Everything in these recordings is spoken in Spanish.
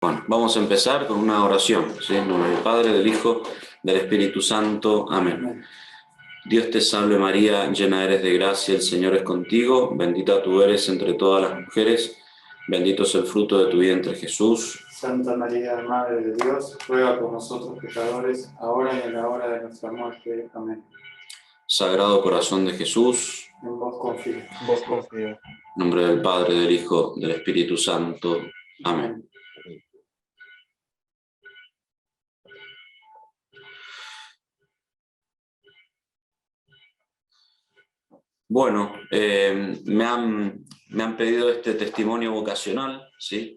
Bueno, vamos a empezar con una oración, ¿sí? En nombre del Padre, del Hijo, del Espíritu Santo. Amén. Dios te salve María, llena eres de gracia, el Señor es contigo, bendita tú eres entre todas las mujeres, bendito es el fruto de tu vientre Jesús. Santa María, Madre de Dios, ruega por nosotros pecadores, ahora y en la hora de nuestra muerte. Amén. Sagrado corazón de Jesús, En vos confío. Vos confío. en nombre del Padre, del Hijo, del Espíritu Santo. Amén. Bueno, me han pedido este testimonio vocacional, ¿sí?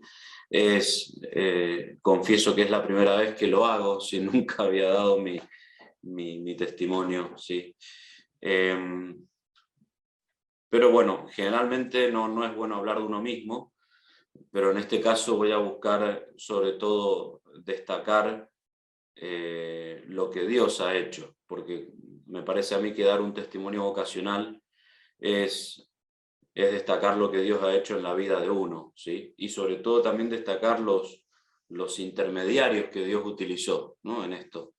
Confieso que es la primera vez que lo hago, si nunca había dado mi testimonio, ¿sí? Pero bueno, generalmente no es bueno hablar de uno mismo, pero en este caso voy a buscar sobre todo destacar lo que Dios ha hecho, porque me parece a mí que dar un testimonio vocacional es destacar lo que Dios ha hecho en la vida de uno, ¿sí? Y sobre todo también destacar los intermediarios que Dios utilizó, ¿no? En esto,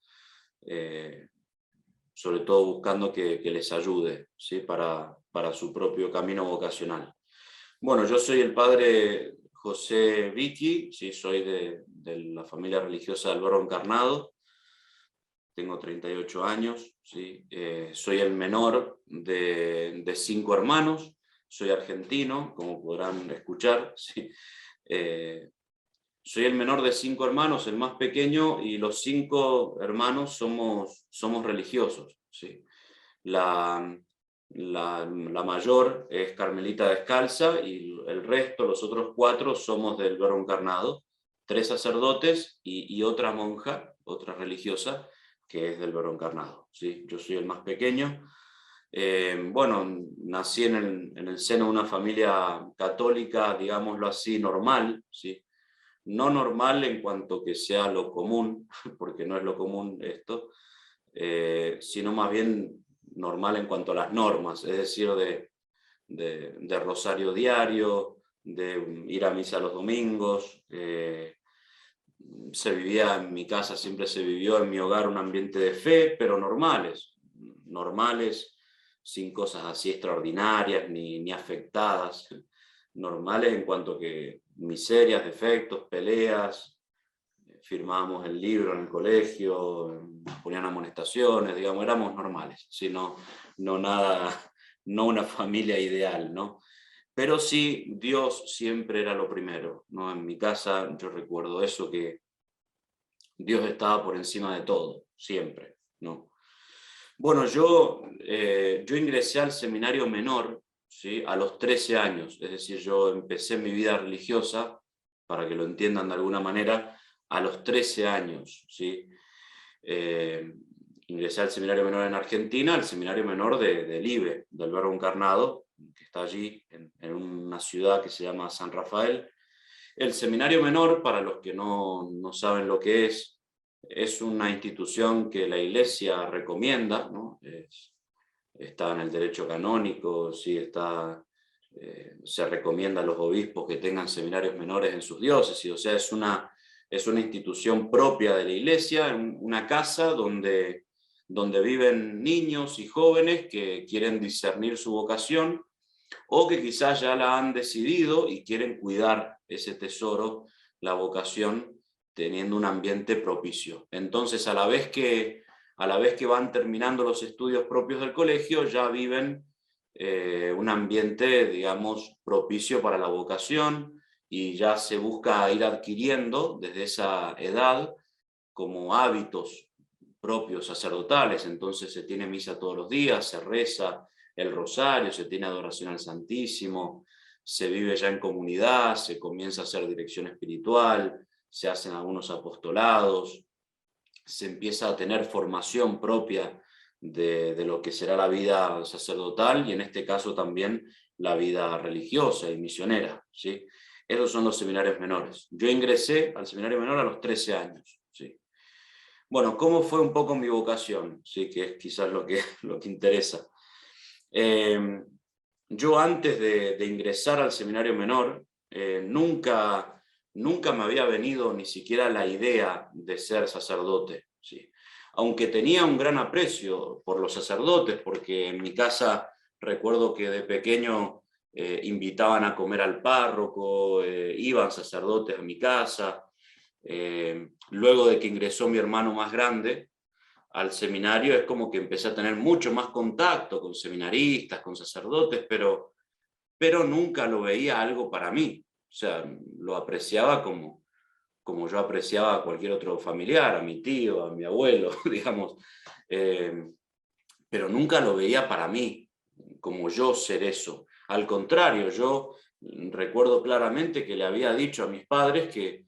sobre todo buscando que les ayude, ¿sí? Para su propio camino vocacional. Bueno, yo soy el padre José Vicky, ¿sí? Soy de la familia religiosa del Verbo Encarnado, tengo 38 años, ¿sí? Soy el menor de 5 hermanos, soy argentino, como podrán escuchar, ¿sí? Soy el menor de 5 hermanos, el más pequeño, y los 5 hermanos somos religiosos, ¿sí? La mayor es Carmelita Descalza y el resto, los otros 4, somos del Verbo Encarnado, 3 sacerdotes y otra monja, otra religiosa, que es del Verbo Encarnado, ¿sí? Yo soy el más pequeño. Bueno, nací en el seno de una familia católica, digámoslo así, normal, ¿sí? No normal en cuanto que sea lo común, porque no es lo común esto, sino más bien normal en cuanto a las normas, es decir, de rosario diario, de ir a misa los domingos. Se vivía en mi casa, siempre se vivió en mi hogar un ambiente de fe, pero normales, sin cosas así extraordinarias ni afectadas, normales en cuanto que miserias, defectos, peleas. Firmábamos el libro en el colegio, ponían amonestaciones, digamos, éramos normales, sino no una familia ideal, ¿no? Pero sí, Dios siempre era lo primero, ¿no? En mi casa yo recuerdo eso, que Dios estaba por encima de todo, siempre, ¿no? Bueno, yo ingresé al seminario menor, ¿sí? A los 13 años, es decir, yo empecé mi vida religiosa, para que lo entiendan de alguna manera, a los 13 años, ¿sí? Ingresé al seminario menor en Argentina, al seminario menor del IBE, del Verbo Encarnado, que está allí en una ciudad que se llama San Rafael. El seminario menor, para los que no saben lo que es una institución que la Iglesia recomienda, ¿no? Está en el derecho canónico, sí, se recomienda a los obispos que tengan seminarios menores en sus diócesis, o sea, es una institución propia de la Iglesia, una casa donde viven niños y jóvenes que quieren discernir su vocación, o que quizás ya la han decidido y quieren cuidar ese tesoro, la vocación, teniendo un ambiente propicio. Entonces, a la vez que van terminando los estudios propios del colegio, ya viven un ambiente, digamos, propicio para la vocación, y ya se busca ir adquiriendo desde esa edad como hábitos propios sacerdotales. Entonces se tiene misa todos los días, se reza el rosario, se tiene adoración al Santísimo, se vive ya en comunidad, se comienza a hacer dirección espiritual, se hacen algunos apostolados, se empieza a tener formación propia de lo que será la vida sacerdotal, y en este caso también la vida religiosa y misionera, ¿sí? Esos son los seminarios menores. Yo ingresé al seminario menor a los 13 años, ¿sí? Bueno, ¿cómo fue un poco mi vocación? Sí, que es quizás lo que interesa. Yo antes de ingresar al seminario menor, nunca nunca me había venido ni siquiera la idea de ser sacerdote, ¿sí? Aunque tenía un gran aprecio por los sacerdotes, porque en mi casa recuerdo que de pequeño invitaban a comer al párroco, iban sacerdotes a mi casa. Luego de que ingresó mi hermano más grande al seminario, es como que empecé a tener mucho más contacto con seminaristas, con sacerdotes, pero nunca lo veía algo para mí. O sea, lo apreciaba como yo apreciaba a cualquier otro familiar, a mi tío, a mi abuelo, digamos, pero nunca lo veía para mí, como yo ser eso. Al contrario, yo recuerdo claramente que le había dicho a mis padres que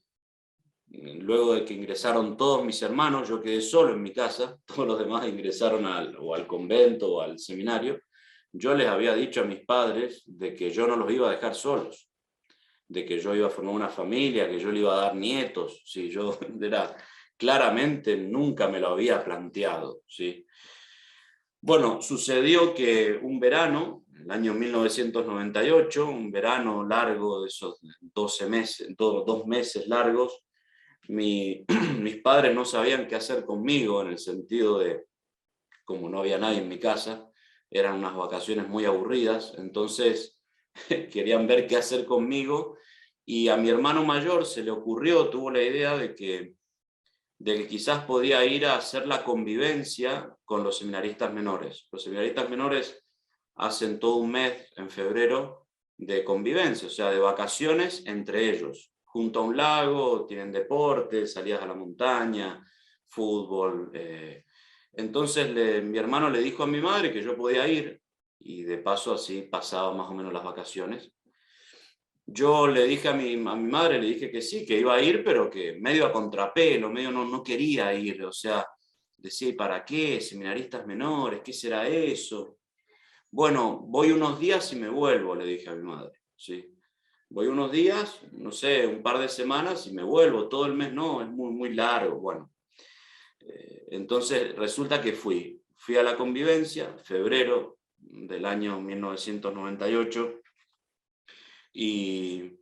luego de que ingresaron todos mis hermanos, yo quedé solo en mi casa, todos los demás ingresaron o al convento o al seminario, yo les había dicho a mis padres de que yo no los iba a dejar solos, de que yo iba a formar una familia, que yo le iba a dar nietos, ¿sí? Yo claramente nunca me lo había planteado, ¿sí? Bueno, sucedió que un verano, el año 1998, un verano largo de esos 12 meses, 2 meses largos, mis padres no sabían qué hacer conmigo, en el sentido de, como no había nadie en mi casa, eran unas vacaciones muy aburridas, entonces querían ver qué hacer conmigo, y a mi hermano mayor se le ocurrió, tuvo la idea de que quizás podía ir a hacer la convivencia con los seminaristas menores. Los seminaristas menores hacen todo un mes en febrero de convivencia, o sea, de vacaciones entre ellos, junto a un lago, tienen deportes, salidas a la montaña, fútbol. Entonces mi hermano le dijo a mi madre que yo podía ir, y de paso así pasaba más o menos las vacaciones. Yo le dije a mi madre, le dije que sí, que iba a ir, pero que medio a contrapelo, medio no quería ir, o sea, decía, ¿y para qué? Seminaristas menores, ¿qué será eso? Bueno, voy unos días y me vuelvo, le dije a mi madre, ¿sí? Voy unos días, no sé, un par de semanas y me vuelvo, todo el mes no, es muy, muy largo, bueno. Entonces resulta que fui a la convivencia, febrero del año 1998, y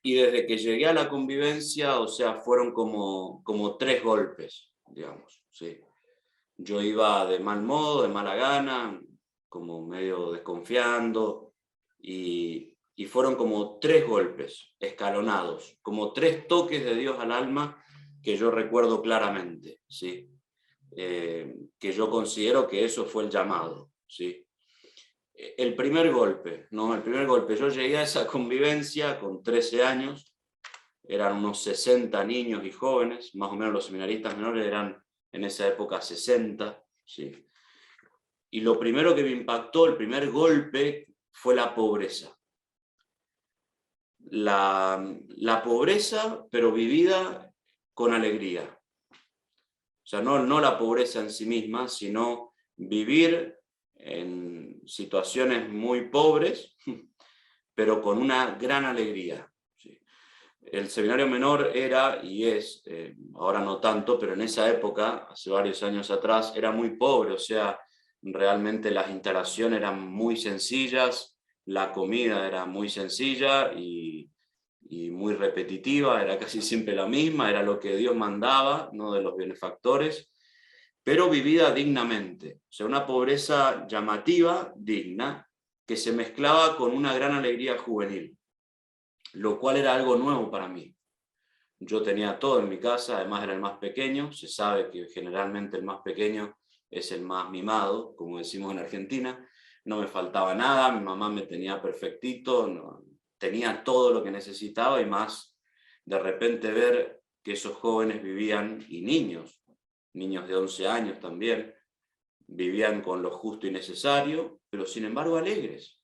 desde que llegué a la convivencia, o sea, fueron como 3 golpes, digamos, ¿sí? Yo iba de mal modo, de mala gana, como medio desconfiando, y fueron como 3 golpes escalonados, como 3 toques de Dios al alma que yo recuerdo claramente, ¿sí? Que yo considero que eso fue el llamado, ¿sí? El primer golpe, ¿no? El primer golpe, yo llegué a esa convivencia con 13 años, eran unos 60 niños y jóvenes, más o menos los seminaristas menores eran en esa época 60, ¿sí? Y lo primero que me impactó, el primer golpe, fue la pobreza. La pobreza, pero vivida con alegría. O sea, no la pobreza en sí misma, sino vivir en situaciones muy pobres, pero con una gran alegría. ¿Sí? El seminario menor era y es, ahora no tanto, pero en esa época, hace varios años atrás, era muy pobre, o sea, realmente las instalaciones eran muy sencillas, la comida era muy sencilla y muy repetitiva, era casi siempre la misma, era lo que Dios mandaba, no de los benefactores, pero vivida dignamente. O sea, una pobreza llamativa, digna, que se mezclaba con una gran alegría juvenil, lo cual era algo nuevo para mí. Yo tenía todo en mi casa, además era el más pequeño, se sabe que generalmente el más pequeño es el más mimado, como decimos en Argentina, no me faltaba nada, mi mamá me tenía perfectito, no, tenía todo lo que necesitaba y más. De repente ver que esos jóvenes vivían, y niños de 11 años también, vivían con lo justo y necesario, pero sin embargo alegres.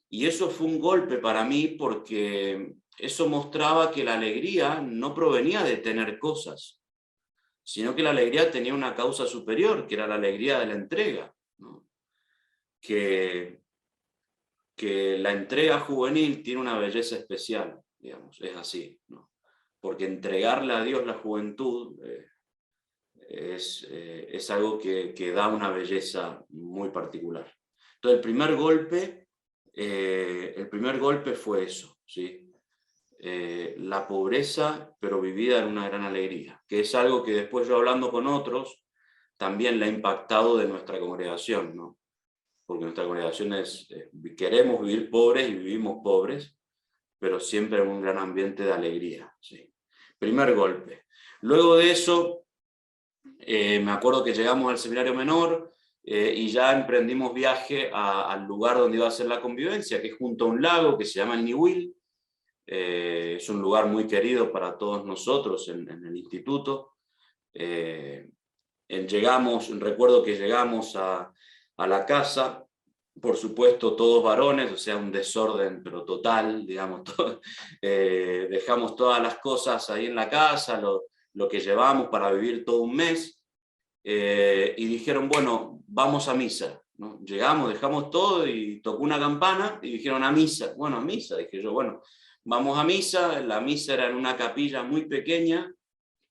Y eso fue un golpe para mí, porque eso mostraba que la alegría no provenía de tener cosas, sino que la alegría tenía una causa superior, que era la alegría de la entrega, ¿no? Que la entrega juvenil tiene una belleza especial, digamos, es así, ¿no? Porque entregarle a Dios la juventud es algo que da una belleza muy particular. Entonces el primer golpe fue eso, ¿sí? la pobreza, pero vivida en una gran alegría, que es algo que después yo hablando con otros, también le ha impactado de nuestra congregación, ¿no? Porque nuestra congregación queremos vivir pobres y vivimos pobres, pero siempre en un gran ambiente de alegría, ¿sí? Primer golpe. Luego de eso, me acuerdo que llegamos al seminario menor y ya emprendimos viaje al lugar donde iba a ser la convivencia, que es junto a un lago que se llama el Niwil. Es un lugar muy querido para todos nosotros en el instituto. Recuerdo que llegamos a la casa, por supuesto todos varones, o sea, un desorden pero total, digamos, dejamos todas las cosas ahí en la casa, lo que llevamos para vivir todo un mes, y dijeron, bueno, vamos a misa, ¿no? Llegamos, dejamos todo y tocó una campana y dijeron a misa. Bueno, a misa, dije yo, bueno, vamos a misa. La misa era en una capilla muy pequeña,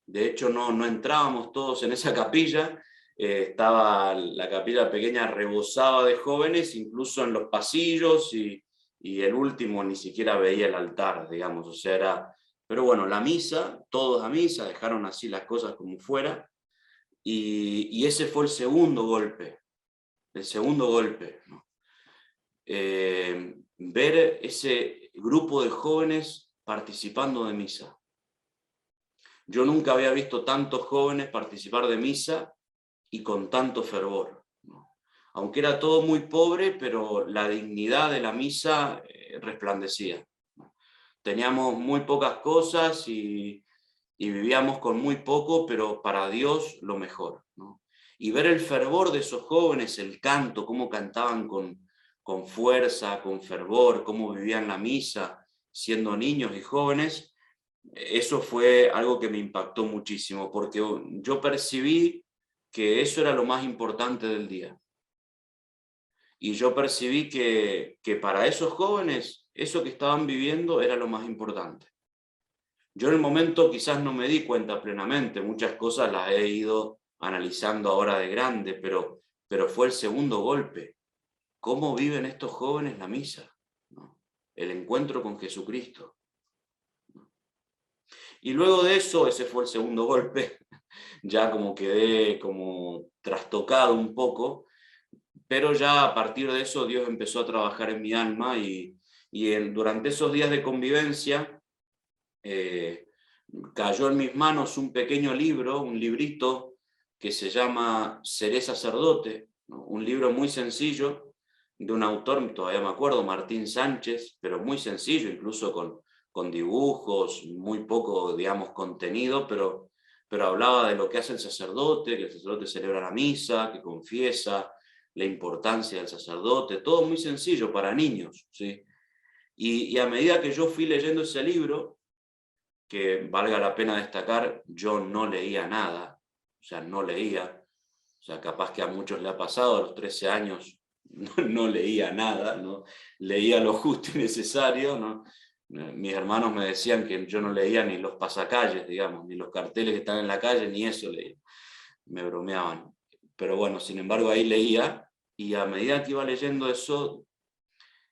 de hecho no entrábamos todos en esa capilla, estaba la capilla pequeña, rebosaba de jóvenes, incluso en los pasillos, y el último ni siquiera veía el altar, digamos, o sea, era... Pero bueno, la misa, todos a misa, dejaron así las cosas como fuera, y ese fue el segundo golpe, ¿no? Ver ese grupo de jóvenes participando de misa. Yo nunca había visto tantos jóvenes participar de misa y con tanto fervor, ¿no? Aunque era todo muy pobre, pero la dignidad de la misa resplandecía, ¿no? Teníamos muy pocas cosas y vivíamos con muy poco, pero para Dios lo mejor, ¿no? Y ver el fervor de esos jóvenes, el canto, cómo cantaban con fuerza, con fervor, cómo vivían la misa, siendo niños y jóvenes. Eso fue algo que me impactó muchísimo, porque yo percibí que eso era lo más importante del día. Y yo percibí que para esos jóvenes, eso que estaban viviendo era lo más importante. Yo en el momento quizás no me di cuenta plenamente, muchas cosas las he ido analizando ahora de grande, pero fue el segundo golpe. ¿Cómo viven estos jóvenes la misa, ¿no? El encuentro con Jesucristo. Y luego de eso, ese fue el segundo golpe, ya como quedé como trastocado un poco, pero ya a partir de eso Dios empezó a trabajar en mi alma y durante esos días de convivencia cayó en mis manos un pequeño libro, un librito que se llama Seré sacerdote, ¿no? Un libro muy sencillo de un autor, todavía me acuerdo, Martín Sánchez, pero muy sencillo, incluso con dibujos, muy poco, digamos, contenido, pero hablaba de lo que hace el sacerdote, que el sacerdote celebra la misa, que confiesa, la importancia del sacerdote, todo muy sencillo para niños, ¿sí? Y a medida que yo fui leyendo ese libro, que valga la pena destacar, yo no leía nada, o sea, no leía, o sea, capaz que a muchos le ha pasado, a los 13 años no leía nada, ¿no? Leía lo justo y necesario, ¿no? Mis hermanos me decían que yo no leía ni los pasacalles, digamos, ni los carteles que están en la calle, ni eso leía, me bromeaban. Pero bueno, sin embargo ahí leía, y a medida que iba leyendo eso,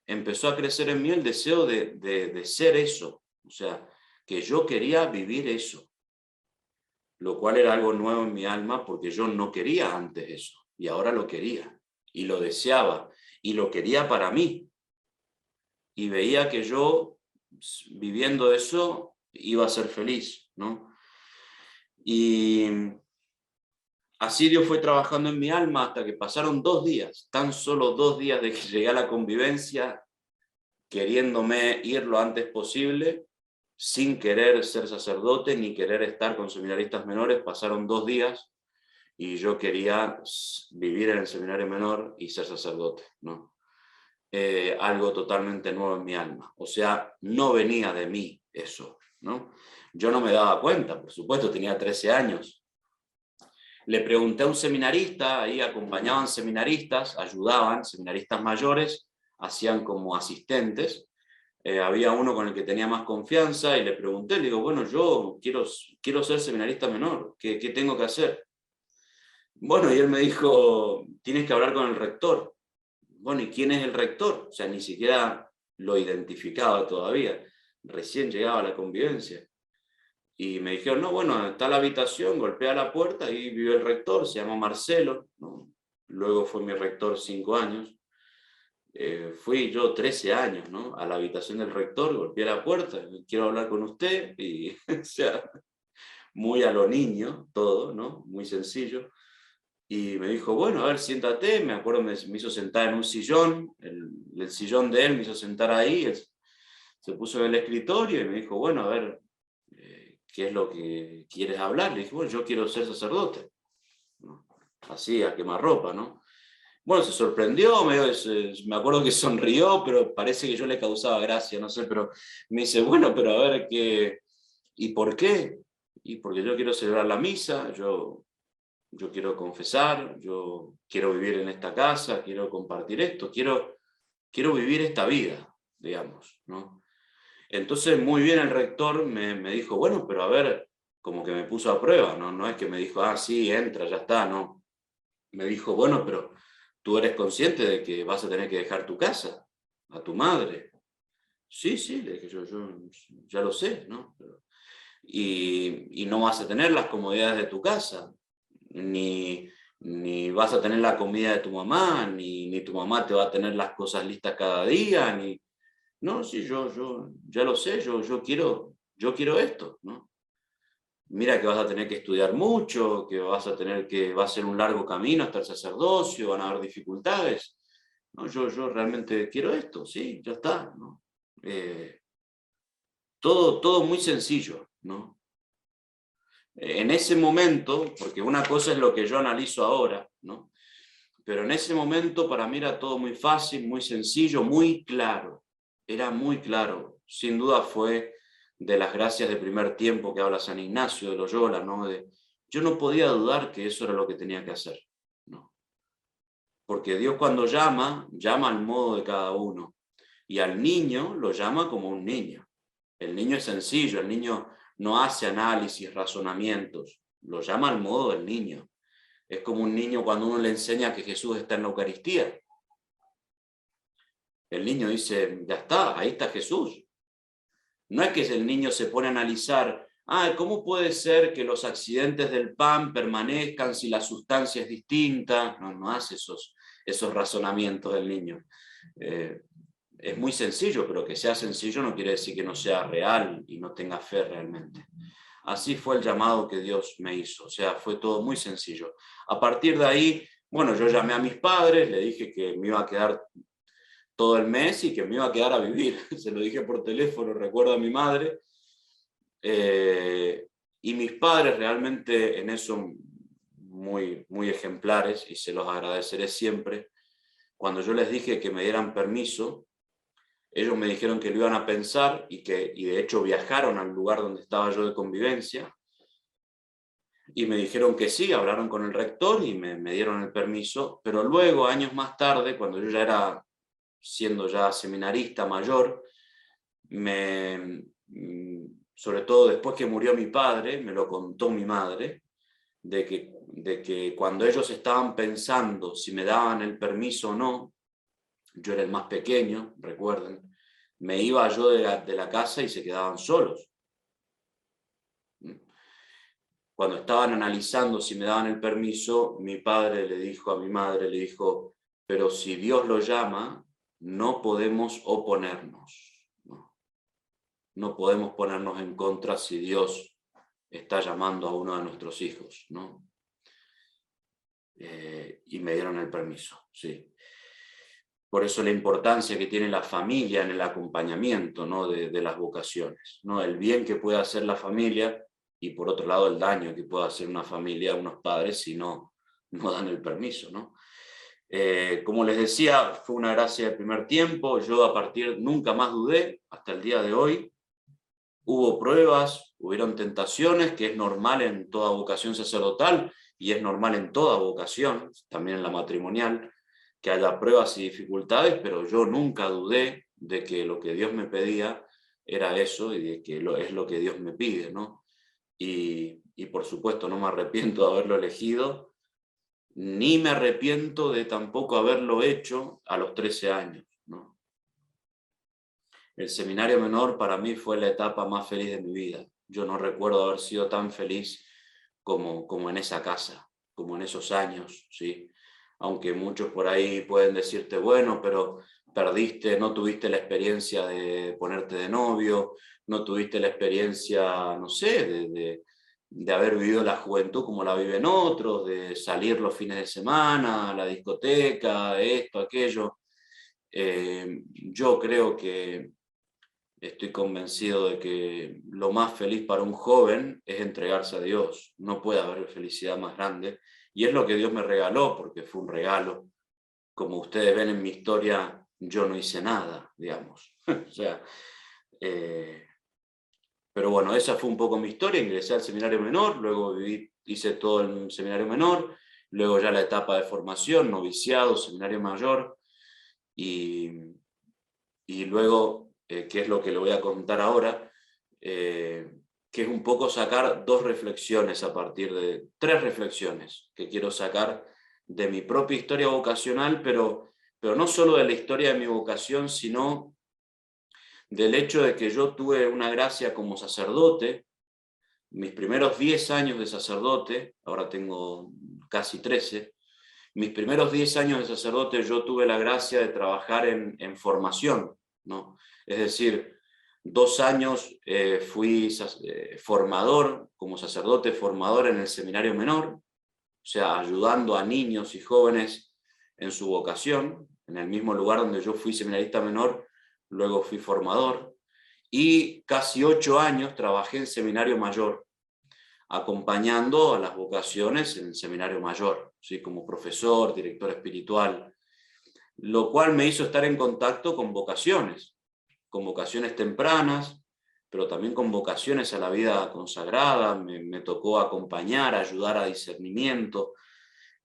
empezó a crecer en mí el deseo de ser eso, o sea, que yo quería vivir eso, lo cual era algo nuevo en mi alma porque yo no quería antes eso, y ahora lo quería, y lo deseaba, y lo quería para mí, y veía que yo, viviendo eso, iba a ser feliz, ¿no? Y así Dios fue trabajando en mi alma hasta que pasaron 2 días, tan solo 2 días de que llegué a la convivencia, queriéndome ir lo antes posible, sin querer ser sacerdote ni querer estar con seminaristas menores. Pasaron 2 días y yo quería vivir en el seminario menor y ser sacerdote, ¿no? Algo totalmente nuevo en mi alma. O sea, no venía de mí eso, ¿no? Yo no me daba cuenta, por supuesto, tenía 13 años. Le pregunté a un seminarista, ahí acompañaban seminaristas, ayudaban, seminaristas mayores, hacían como asistentes. Había uno con el que tenía más confianza y le pregunté, le digo, bueno, yo quiero ser seminarista menor, ¿qué tengo que hacer? Bueno, y él me dijo, tienes que hablar con el rector. Bueno, ¿y quién es el rector? O sea, ni siquiera lo identificaba todavía. recién llegaba a la convivencia. Y me dijeron, no, bueno, está la habitación, golpea la puerta, y vive el rector, se llama Marcelo, ¿no? Luego fue mi rector 5 años. Fui yo 13 años, ¿no? A la habitación del rector, golpeé la puerta, quiero hablar con usted, y o sea, muy a lo niño, todo, ¿no? Muy sencillo. Y me dijo, bueno, a ver, siéntate. Me acuerdo, me hizo sentar en un sillón, el sillón de él me hizo sentar ahí, se puso en el escritorio y me dijo, bueno, a ver, ¿qué es lo que quieres hablar? Le dije, bueno, yo quiero ser sacerdote, ¿no? Así, a quemarropa, ¿no? Bueno, se sorprendió, me acuerdo que sonrió, pero parece que yo le causaba gracia, no sé, pero me dice, bueno, pero a ver, ¿y por qué? Y porque yo quiero celebrar la misa, yo quiero confesar, yo quiero vivir en esta casa, quiero compartir esto, quiero vivir esta vida, digamos, ¿no? Entonces, muy bien, el rector me dijo, bueno, pero a ver, como que me puso a prueba, ¿no? No es que me dijo, ah, sí, entra, ya está, no. Me dijo, bueno, pero tú eres consciente de que vas a tener que dejar tu casa, a tu madre. Sí, sí, le dije, yo ya lo sé, ¿no? Y no vas a tener las comodidades de tu casa, ni vas a tener la comida de tu mamá, ni tu mamá te va a tener las cosas listas cada día, ni... No, sí, yo ya lo sé, yo quiero esto, ¿no? Mira que vas a tener que estudiar mucho, que va a ser un largo camino hasta el sacerdocio, van a haber dificultades. No, yo realmente quiero esto, sí, ya está, ¿no? Todo muy sencillo, ¿no? En ese momento, porque una cosa es lo que yo analizo ahora, ¿no? Pero en ese momento para mí era todo muy fácil, muy sencillo, muy claro. Era muy claro. Sin duda fue de las gracias de primer tiempo que habla San Ignacio de Loyola, ¿no? Yo no podía dudar que eso era lo que tenía que hacer, ¿no? Porque Dios cuando llama al modo de cada uno. Y al niño lo llama como un niño. El niño es sencillo, el niño no hace análisis, razonamientos. Lo llama al modo del niño. Es como un niño cuando uno le enseña que Jesús está en la Eucaristía. El niño dice, ya está, ahí está Jesús. No es que el niño se pone a analizar, ¿cómo puede ser que los accidentes del pan permanezcan si la sustancia es distinta? No hace esos razonamientos del niño. Es muy sencillo, pero que sea sencillo no quiere decir que no sea real y no tenga fe realmente. Así fue el llamado que Dios me hizo, o sea, fue todo muy sencillo. A partir de ahí, bueno, yo llamé a mis padres, le dije que me iba a quedar todo el mes y que me iba a quedar a vivir. Se lo dije por teléfono, recuerdo a mi madre. Y mis padres realmente en eso muy, muy ejemplares, y se los agradeceré siempre. Cuando yo les dije que me dieran permiso, ellos me dijeron que lo iban a pensar y de hecho viajaron al lugar donde estaba yo de convivencia y me dijeron que sí, hablaron con el rector y me dieron el permiso, pero luego, años más tarde, cuando yo ya era siendo ya seminarista mayor, sobre todo después que murió mi padre, me lo contó mi madre, de que cuando ellos estaban pensando si me daban el permiso o no, yo era el más pequeño, recuerden, me iba yo de la casa y se quedaban solos. Cuando estaban analizando si me daban el permiso, mi padre le dijo a mi madre, le dijo, pero si Dios lo llama, no podemos oponernos. No podemos ponernos en contra si Dios está llamando a uno de nuestros hijos, ¿no? Y me dieron el permiso, sí. Por eso la importancia que tiene la familia en el acompañamiento, ¿no? de las vocaciones, ¿no? El bien que puede hacer la familia y por otro lado el daño que puede hacer una familia, unos padres, si no dan el permiso, ¿no? Como les decía, fue una gracia de primer tiempo. Yo nunca más dudé hasta el día de hoy. Hubo pruebas, hubieron tentaciones, que es normal en toda vocación sacerdotal y es normal en toda vocación, también en la matrimonial, que haya pruebas y dificultades, pero yo nunca dudé de que lo que Dios me pedía era eso y de que es lo que Dios me pide, ¿no? Y por supuesto no me arrepiento de haberlo elegido, ni me arrepiento de tampoco haberlo hecho a los 13 años, ¿no? El seminario menor para mí fue la etapa más feliz de mi vida. Yo no recuerdo haber sido tan feliz como en esa casa, como en esos años, ¿sí? Aunque muchos por ahí pueden decirte, bueno, pero perdiste, no tuviste la experiencia de ponerte de novio, no tuviste la experiencia, no sé, de haber vivido la juventud como la viven otros, de salir los fines de semana, a la discoteca, esto, aquello. Yo creo que estoy convencido de que lo más feliz para un joven es entregarse a Dios. No puede haber felicidad más grande. Y es lo que Dios me regaló, porque fue un regalo. Como ustedes ven en mi historia, yo no hice nada, digamos. O sea, pero bueno, esa fue un poco mi historia. Ingresé al seminario menor, luego hice todo el seminario menor, luego ya la etapa de formación, noviciado, seminario mayor, y luego, que es lo que le voy a contar ahora, que es un poco sacar dos reflexiones a partir de, tres reflexiones que quiero sacar de mi propia historia vocacional, pero no solo de la historia de mi vocación, sino del hecho de que yo tuve una gracia como sacerdote. Mis primeros 10 años de sacerdote, ahora tengo casi 13, mis primeros 10 años de sacerdote yo tuve la gracia de trabajar en formación, ¿no? Es decir, 2 años fui formador, como sacerdote formador en el seminario menor, o sea, ayudando a niños y jóvenes en su vocación, en el mismo lugar donde yo fui seminarista menor, luego fui formador, y casi 8 años trabajé en seminario mayor, acompañando a las vocaciones en el seminario mayor, ¿sí? Como profesor, director espiritual, lo cual me hizo estar en contacto con vocaciones tempranas, pero también con vocaciones a la vida consagrada. Me tocó acompañar, ayudar a discernimiento,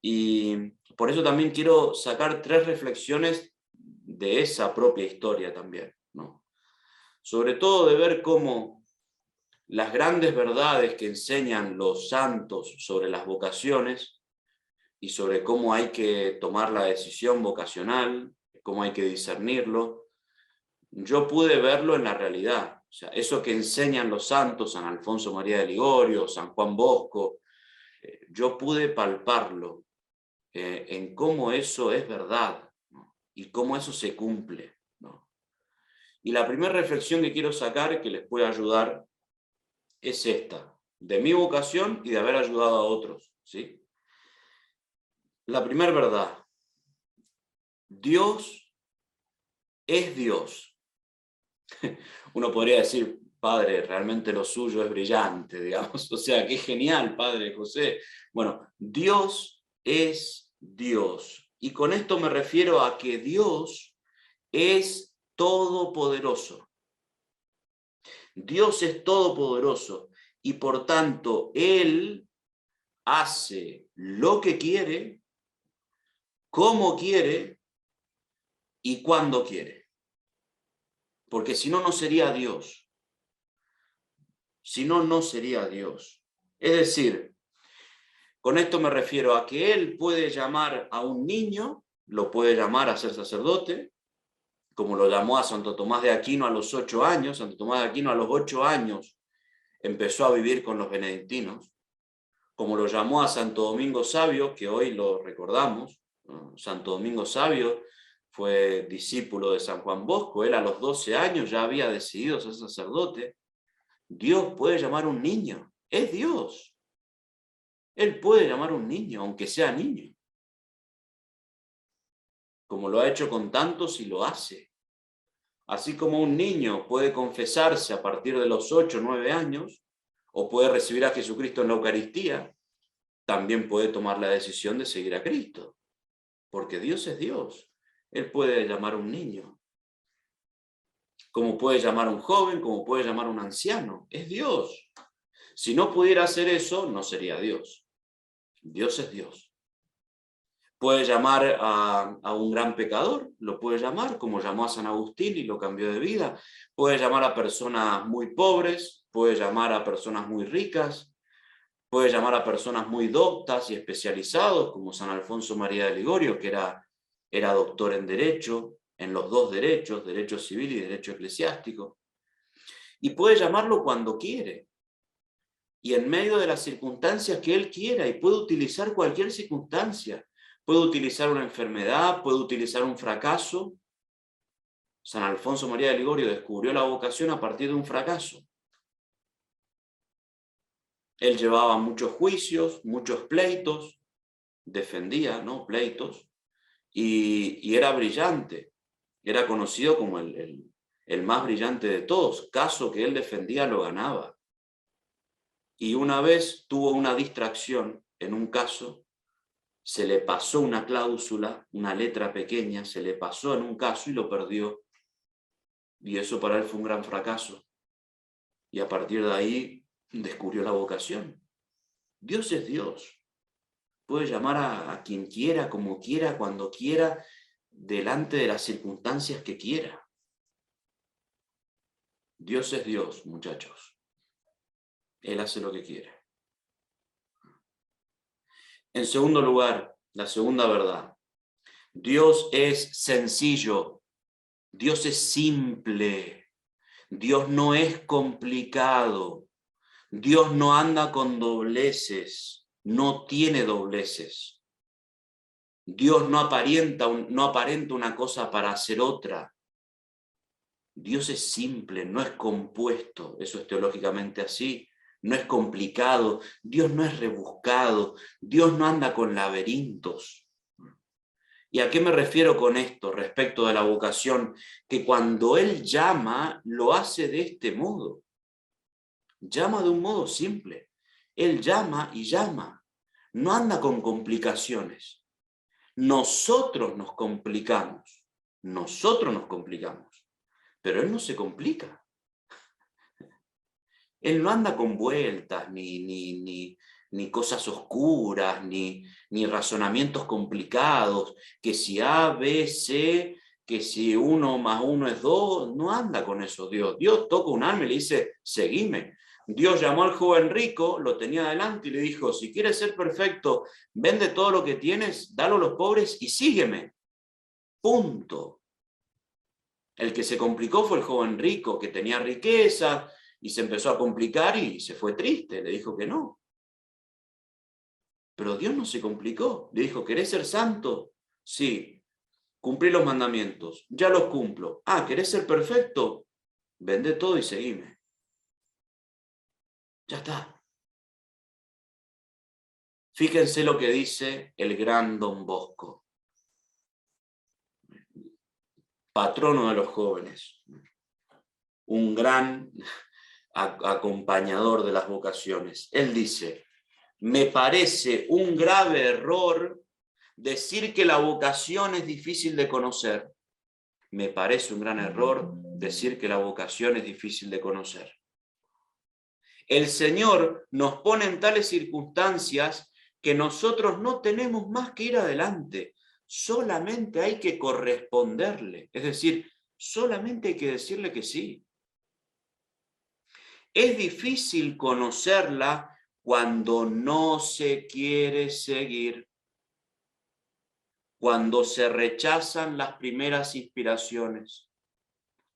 y por eso también quiero sacar tres reflexiones de esa propia historia también, ¿no? Sobre todo de ver cómo las grandes verdades que enseñan los santos sobre las vocaciones y sobre cómo hay que tomar la decisión vocacional, cómo hay que discernirlo, yo pude verlo en la realidad. O sea, eso que enseñan los santos, San Alfonso María de Ligorio, San Juan Bosco, yo pude palparlo en cómo eso es verdad, ¿no? Y cómo eso se cumple, ¿no? Y la primera reflexión que quiero sacar, que les puede ayudar, es esta, de mi vocación y de haber ayudado a otros, ¿sí? La primera verdad, Dios es Dios. Uno podría decir, padre, realmente lo suyo es brillante, digamos, o sea, qué genial, padre José. Bueno, Dios es Dios. Y con esto me refiero a que Dios es todopoderoso. Dios es todopoderoso y por tanto Él hace lo que quiere, cómo quiere y cuando quiere. Porque si no, no sería Dios. Si no, no sería Dios. Es decir, con esto me refiero a que Él puede llamar a un niño, lo puede llamar a ser sacerdote, como lo llamó a Santo Tomás de Aquino a los 8 años. Santo Tomás de Aquino a los 8 años empezó a vivir con los benedictinos, como lo llamó a Santo Domingo Sabio, que hoy lo recordamos, ¿no? Santo Domingo Sabio fue discípulo de San Juan Bosco, él a los 12 años ya había decidido ser sacerdote. Dios puede llamar a un niño, es Dios. Él puede llamar a un niño, aunque sea niño, como lo ha hecho con tantos y lo hace. Así como un niño puede confesarse a partir de los 8 o 9 años, o puede recibir a Jesucristo en la Eucaristía, también puede tomar la decisión de seguir a Cristo, porque Dios es Dios. Él puede llamar a un niño, como puede llamar a un joven, como puede llamar a un anciano. Es Dios. Si no pudiera hacer eso, no sería Dios. Dios es Dios. Puede llamar a un gran pecador, lo puede llamar, como llamó a San Agustín y lo cambió de vida. Puede llamar a personas muy pobres, puede llamar a personas muy ricas, puede llamar a personas muy doctas y especializados, como San Alfonso María de Ligorio, que era doctor en Derecho. en los dos derechos, derecho civil y derecho eclesiástico, y puede llamarlo cuando quiere, y en medio de las circunstancias que él quiera, y puede utilizar cualquier circunstancia, puede utilizar una enfermedad, puede utilizar un fracaso. San Alfonso María de Ligorio descubrió la vocación a partir de un fracaso. Él llevaba muchos juicios, muchos pleitos, defendía, ¿no?, pleitos, y era brillante, era conocido como el más brillante de todos. Caso que él defendía lo ganaba. Y una vez tuvo una distracción en un caso, se le pasó una cláusula, una letra pequeña, se le pasó en un caso y lo perdió. Y eso para él fue un gran fracaso. Y a partir de ahí descubrió la vocación. Dios es Dios. Puede llamar a quien quiera, como quiera, cuando quiera, delante de las circunstancias que quiera. Dios es Dios, muchachos. Él hace lo que quiere. En segundo lugar, la segunda verdad. Dios es sencillo. Dios es simple. Dios no es complicado. Dios no anda con dobleces. No tiene dobleces. Dios no aparenta una cosa para hacer otra. Dios es simple, no es compuesto, eso es teológicamente así, no es complicado, Dios no es rebuscado, Dios no anda con laberintos. ¿Y a qué me refiero con esto respecto de la vocación? Que cuando Él llama, lo hace de este modo. Llama de un modo simple. Él llama y llama. No anda con complicaciones. Nosotros nos complicamos. Pero Él no se complica. Él no anda con vueltas, ni cosas oscuras, ni razonamientos complicados, que si A, B, C, que si 1 más 1 es 2, no anda con eso Dios. Dios toca un alma y le dice, seguime. Dios llamó al joven rico, lo tenía delante y le dijo, si quieres ser perfecto, vende todo lo que tienes, dalo a los pobres y sígueme. Punto. El que se complicó fue el joven rico, que tenía riqueza, y se empezó a complicar y se fue triste, le dijo que no. Pero Dios no se complicó, le dijo, ¿querés ser santo? Sí. Cumplí los mandamientos, ya los cumplo. Ah, ¿querés ser perfecto? Vende todo y seguime. Ya está. Fíjense lo que dice el gran Don Bosco, patrono de los jóvenes, un gran acompañador de las vocaciones. Él dice, me parece un grave error decir que la vocación es difícil de conocer. Me parece un gran error decir que la vocación es difícil de conocer. El Señor nos pone en tales circunstancias que nosotros no tenemos más que ir adelante. Solamente hay que corresponderle. Es decir, solamente hay que decirle que sí. Es difícil conocerla cuando no se quiere seguir, cuando se rechazan las primeras inspiraciones.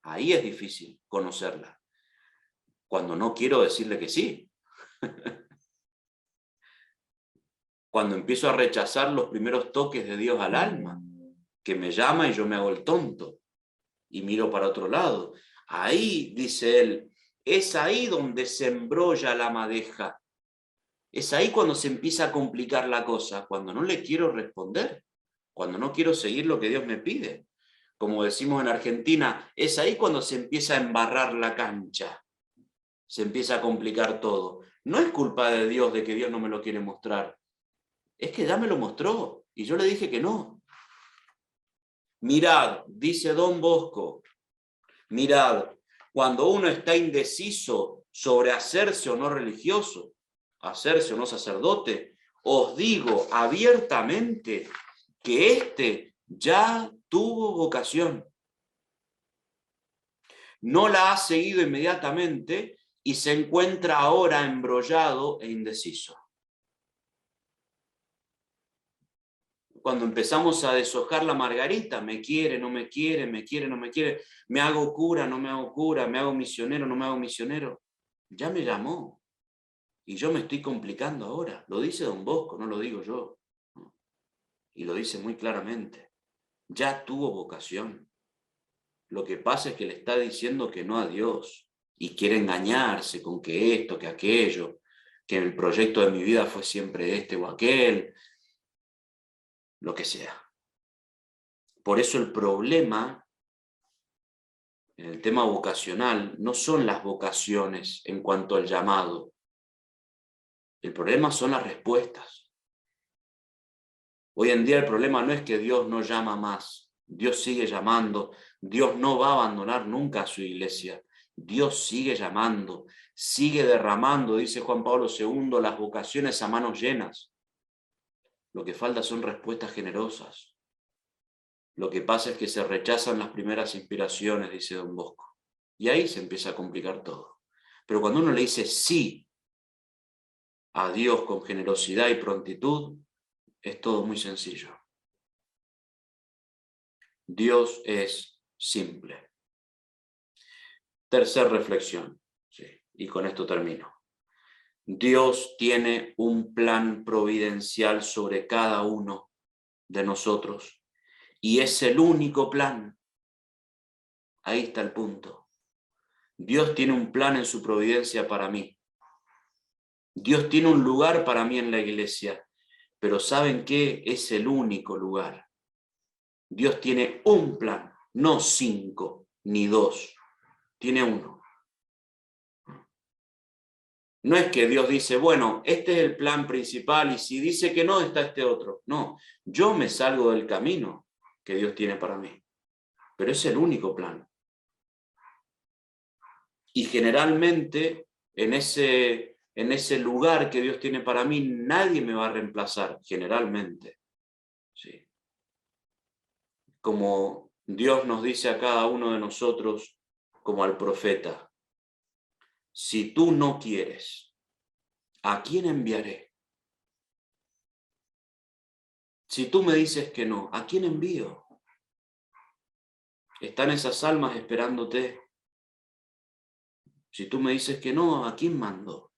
Ahí es difícil conocerla, cuando no quiero decirle que sí. Cuando empiezo a rechazar los primeros toques de Dios al alma, que me llama y yo me hago el tonto y miro para otro lado. Ahí, dice él, es ahí donde se embrolla la madeja. Es ahí cuando se empieza a complicar la cosa, cuando no le quiero responder, cuando no quiero seguir lo que Dios me pide. Como decimos en Argentina, es ahí cuando se empieza a embarrar la cancha, se empieza a complicar todo. No es culpa de Dios de que Dios no me lo quiere mostrar, es que ya me lo mostró y yo le dije que no. Mirad, dice Don Bosco, mirad, cuando uno está indeciso sobre hacerse o no religioso, hacerse o no sacerdote, os digo abiertamente que éste ya tuvo vocación. No la ha seguido inmediatamente y se encuentra ahora embrollado e indeciso. Cuando empezamos a deshojar la margarita, me quiere, no me quiere, me quiere, no me quiere, me hago cura, no me hago cura, me hago misionero, no me hago misionero. Ya me llamó. Y yo me estoy complicando ahora. Lo dice Don Bosco, no lo digo yo. Y lo dice muy claramente. Ya tuvo vocación. Lo que pasa es que le está diciendo que no a Dios. Y quiere engañarse con que esto, que aquello, que el proyecto de mi vida fue siempre este o aquel. Lo que sea. Por eso el problema en el tema vocacional no son las vocaciones en cuanto al llamado. El problema son las respuestas. Hoy en día el problema no es que Dios no llama más. Dios sigue llamando. Dios no va a abandonar nunca a su iglesia. Dios sigue llamando, sigue derramando, dice Juan Pablo II, las vocaciones a manos llenas. Lo que falta son respuestas generosas. Lo que pasa es que se rechazan las primeras inspiraciones, dice Don Bosco. Y ahí se empieza a complicar todo. Pero cuando uno le dice sí a Dios con generosidad y prontitud, es todo muy sencillo. Dios es simple. Tercera reflexión, sí, y con esto termino. Dios tiene un plan providencial sobre cada uno de nosotros, y es el único plan. Ahí está el punto. Dios tiene un plan en su providencia para mí. Dios tiene un lugar para mí en la iglesia, pero ¿saben qué? Es el único lugar. Dios tiene un plan, no 5 ni 2, tiene uno. No es que Dios dice, bueno, este es el plan principal y si dice que no, está este otro. No, yo me salgo del camino que Dios tiene para mí, pero es el único plan. Y generalmente en ese lugar que Dios tiene para mí, nadie me va a reemplazar, generalmente. Sí. Como Dios nos dice a cada uno de nosotros, como al profeta, si tú no quieres, ¿a quién enviaré? Si tú me dices que no, ¿a quién envío? Están esas almas esperándote. Si tú me dices que no, ¿a quién mando?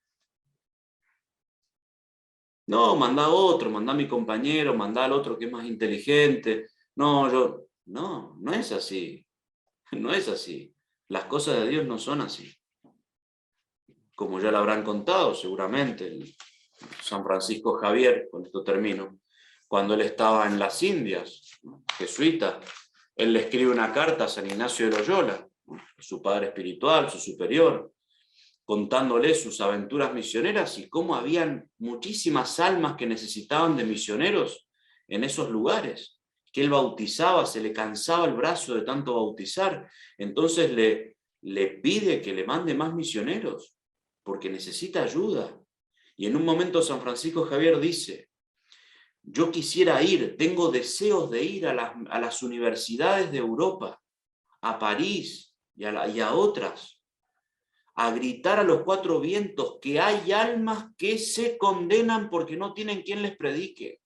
No, manda a otro, manda a mi compañero, manda al otro que es más inteligente. No, no es así. No es así. Las cosas de Dios no son así. Como ya lo habrán contado seguramente, el San Francisco Javier, con esto termino, cuando él estaba en las Indias, jesuita, él le escribe una carta a San Ignacio de Loyola, su padre espiritual, su superior, contándole sus aventuras misioneras y cómo habían muchísimas almas que necesitaban de misioneros en esos lugares, que él bautizaba, se le cansaba el brazo de tanto bautizar, entonces le pide que le mande más misioneros, porque necesita ayuda. Y en un momento San Francisco Javier dice, yo quisiera ir, tengo deseos de ir a las universidades de Europa, a París y a otras, a gritar a los 4 vientos que hay almas que se condenan porque no tienen quien les predique.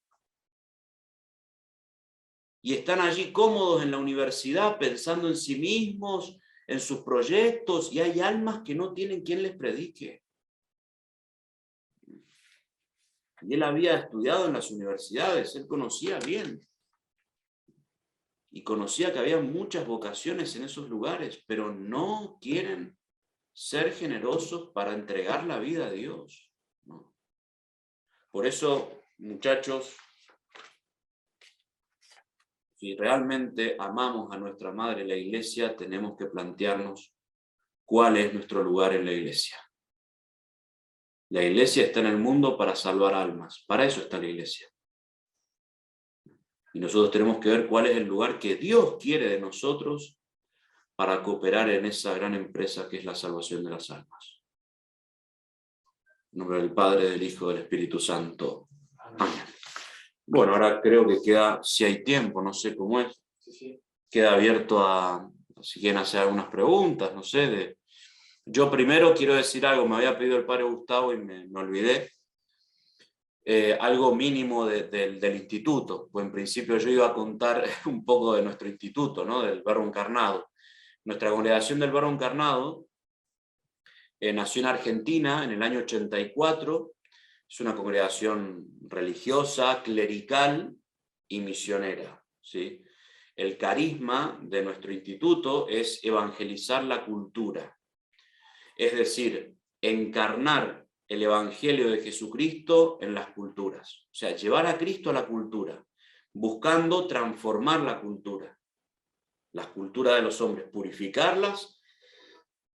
Y están allí cómodos en la universidad pensando en sí mismos, en sus proyectos, y hay almas que no tienen quien les predique. Y él había estudiado en las universidades, él conocía bien. Y conocía que había muchas vocaciones en esos lugares, pero no quieren ser generosos para entregar la vida a Dios. ¿No? Por eso, muchachos, si realmente amamos a nuestra madre la iglesia, tenemos que plantearnos cuál es nuestro lugar en la iglesia. La iglesia está en el mundo para salvar almas, para eso está la iglesia. Y nosotros tenemos que ver cuál es el lugar que Dios quiere de nosotros para cooperar en esa gran empresa que es la salvación de las almas. En nombre del Padre, del Hijo, del Espíritu Santo. Amén. Bueno, ahora creo que queda, si hay tiempo, no sé cómo es, queda abierto a, si quieren hacer algunas preguntas, no sé. Yo primero quiero decir algo, me había pedido el Padre Gustavo y me olvidé. algo mínimo del instituto, pues en principio yo iba a contar un poco de nuestro instituto, ¿no? Del Verbo Encarnado. Nuestra congregación del Verbo Encarnado nació en Argentina en el año 84, es una congregación religiosa, clerical y misionera, ¿sí? El carisma de nuestro instituto es evangelizar la cultura, es decir, encarnar el Evangelio de Jesucristo en las culturas, o sea, llevar a Cristo a la cultura, buscando transformar la cultura, las culturas de los hombres, purificarlas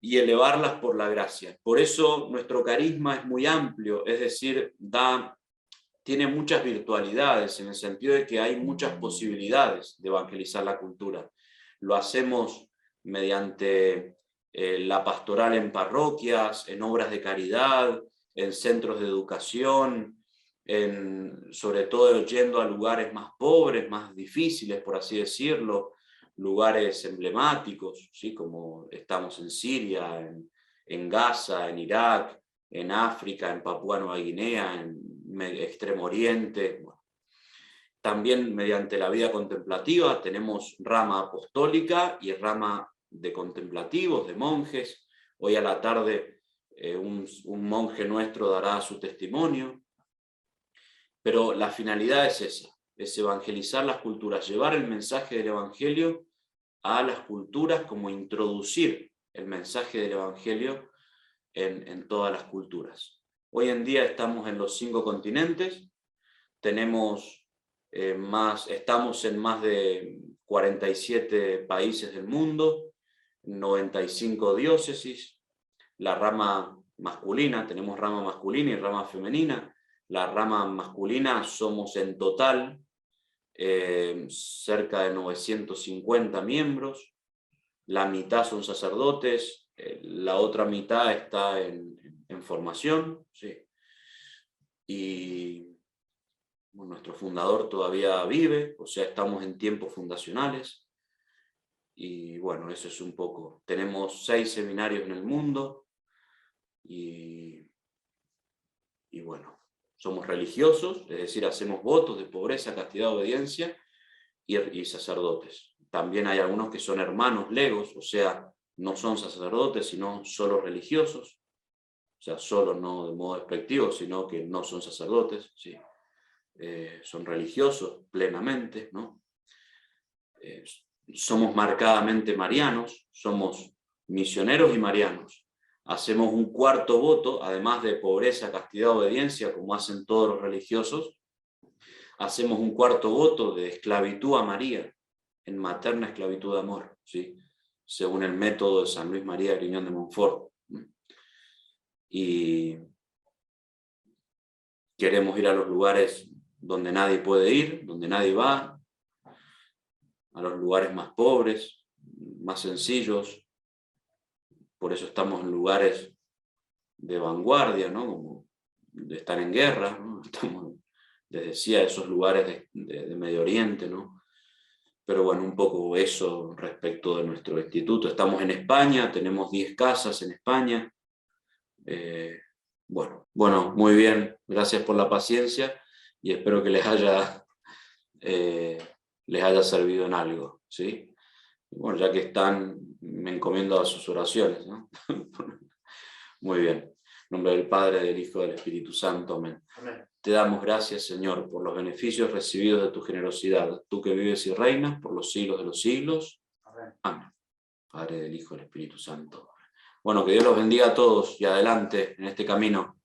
y elevarlas por la gracia. Por eso nuestro carisma es muy amplio, es decir, tiene muchas virtualidades, en el sentido de que hay muchas posibilidades de evangelizar la cultura. Lo hacemos mediante la pastoral en parroquias, en obras de caridad, en centros de educación, sobre todo yendo a lugares más pobres, más difíciles, por así decirlo, lugares emblemáticos, ¿sí? Como estamos en Siria, en Gaza, en Irak, en África, en Papúa Nueva Guinea, en Extremo Oriente. Bueno. También mediante la vida contemplativa tenemos rama apostólica y rama de contemplativos, de monjes. Hoy a la tarde un monje nuestro dará su testimonio. Pero la finalidad es esa, es evangelizar las culturas, llevar el mensaje del Evangelio a las culturas, como introducir el mensaje del Evangelio en todas las culturas. Hoy en día estamos en los 5 continentes, estamos en más de 47 países del mundo, 95 diócesis, la rama masculina, tenemos rama masculina y rama femenina. La rama masculina somos en total cerca de 950 miembros, la mitad son sacerdotes, la otra mitad está en formación, ¿sí? Y bueno, nuestro fundador todavía vive, o sea, estamos en tiempos fundacionales. Y bueno, eso es un poco. Tenemos 6 seminarios en el mundo y bueno, somos religiosos, es decir, hacemos votos de pobreza, castidad, obediencia y sacerdotes. También hay algunos que son hermanos legos, o sea, no son sacerdotes, sino solo religiosos, o sea, solo no de modo despectivo, sino que no son sacerdotes, ¿sí? Son religiosos plenamente, ¿no? Somos marcadamente marianos, somos misioneros y marianos. Hacemos un cuarto voto, además de pobreza, castidad, obediencia, como hacen todos los religiosos, hacemos un cuarto voto de esclavitud a María, en materna esclavitud de amor, ¿sí? Según el método de San Luis María de Griñón de Montfort. Y queremos ir a los lugares donde nadie puede ir, donde nadie va, a los lugares más pobres, más sencillos. Por eso estamos en lugares de vanguardia, ¿no? Como de estar en guerra, ¿no? Estamos, les decía, esos lugares de Medio Oriente, ¿no? Pero bueno, un poco eso respecto de nuestro instituto. Estamos en España, tenemos 10 casas en España. Bueno, muy bien, gracias por la paciencia y espero que les haya servido en algo, ¿sí? Bueno, ya que están, me encomiendo a sus oraciones, ¿no? Muy bien. En nombre del Padre, del Hijo y del Espíritu Santo. Amén. Amén. Te damos gracias, Señor, por los beneficios recibidos de tu generosidad, tú que vives y reinas por los siglos de los siglos. Amén. Amén. Padre, del Hijo y del Espíritu Santo. Bueno, que Dios los bendiga a todos y adelante en este camino.